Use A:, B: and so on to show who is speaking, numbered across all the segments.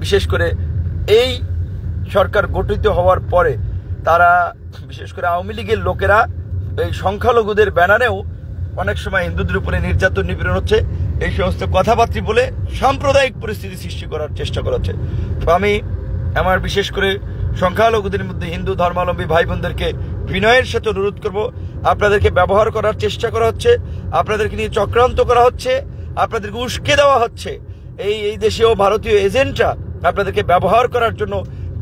A: বিশেষ করে এই সরকার গঠিত হওয়ার পরে তারা বিশেষ করে আওয়ামী লীগের লোকেরা এই সংখ্যালঘুদের ব্যানারেও অনেক সময় হিন্দুদের উপরে নির্যাতন নিপীড়ন হচ্ছে, এই সমস্ত কথাবার্তা বলে সাম্প্রদায়িক পরিস্থিতি সৃষ্টি করার চেষ্টা করা হচ্ছে। তো আমি আমার বিশেষ করে সংখ্যালঘুদের মধ্যে হিন্দু ধর্মাবলম্বী ভাই বোনদেরকে বিনয়ের সাথে অনুরোধ করব, আপনাদেরকে ব্যবহার করার চেষ্টা করা হচ্ছে, আপনাদেরকে নিয়ে চক্রান্ত করা হচ্ছে, আপনাদেরকে উস্কে দেওয়া হচ্ছে। এই দেশেও ভারতীয় এজেন্টরা আপনাদেরকে ব্যবহার করার জন্য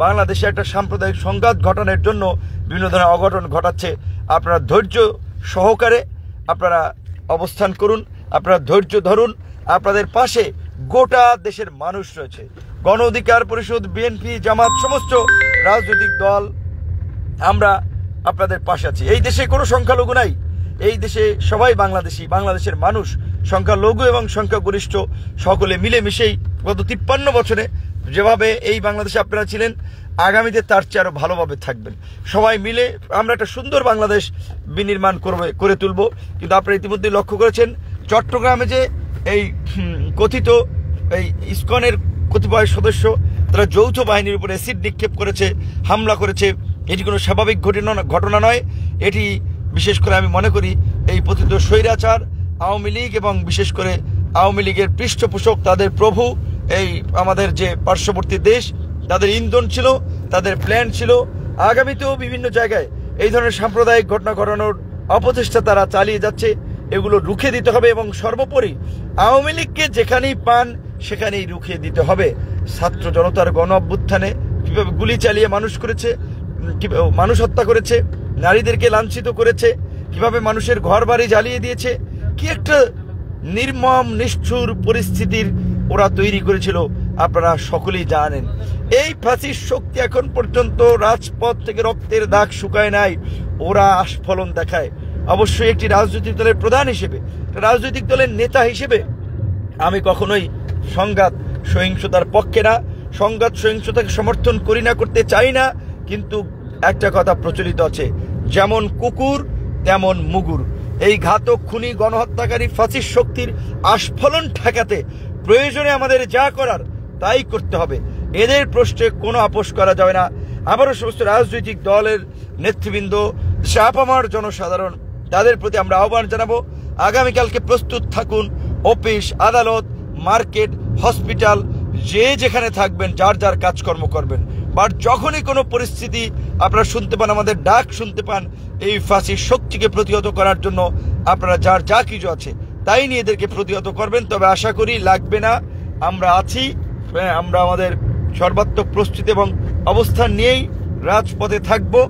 A: বাংলাদেশে একটা সাম্প্রদায়িক সংঘাত ঘটানোর জন্য বিভিন্ন ধরনের অঘটন ঘটাচ্ছে। আপনারা ধৈর্য সহকারে আপনারা অবস্থান করুন, আপনারা ধৈর্য ধরুন। আপনাদের পাশে গোটা দেশের মানুষ রয়েছে। গণ অধিকার পরিষদ, বিএনপি, জামাত, সমস্ত রাজনৈতিক দল আমরা আপনাদের পাশে আছি। এই দেশে কোনো সংখ্যালঘু নাই, এই দেশে সবাই বাংলাদেশি, বাংলাদেশের মানুষ সংখ্যালঘু এবং সংখ্যাগরিষ্ঠ সকলে মিলেমিশেই গত 53 বছরে যেভাবে এই বাংলাদেশে আপনারা ছিলেন, আগামীতে তার চেয়ে আরো ভালোভাবে থাকবেন। সবাই মিলে আমরা একটা সুন্দর বাংলাদেশ বিনির্মাণ করে তুলব। কিন্তু আপনারা ইতিমধ্যে লক্ষ্য করেছেন চট্টগ্রামে যে এই কথিত এই ইসকনের কতিপয় সদস্য তারা যৌথ বাহিনীর উপরে অ্যাসিড নিক্ষেপ করেছে, হামলা করেছে, এটি কোনো স্বাভাবিক ঘটনা নয়। এটি বিশেষ করে আমি মনে করি এই পতিত স্বৈরাচার আওয়ামী লীগ এবং বিশেষ করে আওয়ামী লীগের পৃষ্ঠপোষক তাদের প্রভু এই আমাদের যে পার্শ্ববর্তী দেশ, তাদের ইন্ধন ছিল, তাদের প্ল্যান ছিল। আগামীতেও বিভিন্ন জায়গায় এই ধরনের সাম্প্রদায়িক ঘটনা ঘটানোর অপচেষ্টা তারা চালিয়ে যাচ্ছে, এগুলো রুখে দিতে হবে। এবং সর্বোপরি আওয়ামী লীগকে যেখানেই পান সেখানেই রুখে দিতে হবে। ছাত্র জনতার গণ অভ্যুত্থানে কিভাবে গুলি চালিয়ে মানুষ হত্যা করেছে, নারীদেরকে লাঞ্ছিত করেছে, কিভাবে মানুষের ঘর বাড়ি জ্বালিয়ে দিয়েছে, কি একটা নির্মম নিষ্ঠুর পরিস্থিতির ওরা তৈরি করেছিল আপনারা সকলেই জানেন। এই ফাঁসির শক্তি এখন পর্যন্ত রাজপথ থেকে রক্তের দাগ শুকায় নাই, ওরা আস্ফলন দেখায়। অবশ্যই একটি রাজনৈতিক দলের প্রধান হিসেবে, রাজনৈতিক দলের নেতা হিসেবে আমি কখনোই সংঘাত সহিংসতার পক্ষে না, সংঘাত সহিংসতাকে সমর্থন করি না, করতে চাই না। কিন্তু একটা কথা প্রচলিত আছে, যেমন কুকুর তেমন মুগুর। এই ঘাতক খুনি গণহত্যাকারী ফাঁসির শক্তির আস্ফলন ঠেকাতে প্রয়োজনে আমাদের যা করার তাই করতে হবে। এদের প্রশ্নে কোনো আপোষ করা যাবে না। আবারও সমস্ত রাজনৈতিক দলের নেতৃবৃন্দ, আপামর জনসাধারণ, তাদের প্রতি আমরা আহ্বান জানাবো, আগামীকালকে প্রস্তুত থাকুন। অফিস, আদালত, মার্কেট, হসপিটাল, যে যেখানে থাকবেন যার যার কাজকর্ম করবেন। বাট যখনই কোনো পরিস্থিতি আপনারা শুনতে পান, আমাদের ডাক শুনতে পান, এই ফাঁসির শক্তিকে প্রতিহত করার জন্য আপনারা যার যা কিছু আছে তাই নিয়ে এদেরকে প্রতিহত করবেন। তবে আশা করি লাগবে না, আমরা আছি, আমরা আমাদের সর্বাত্মক প্রস্তুতি এবং অবস্থান নিয়েই রাজপথে থাকবো।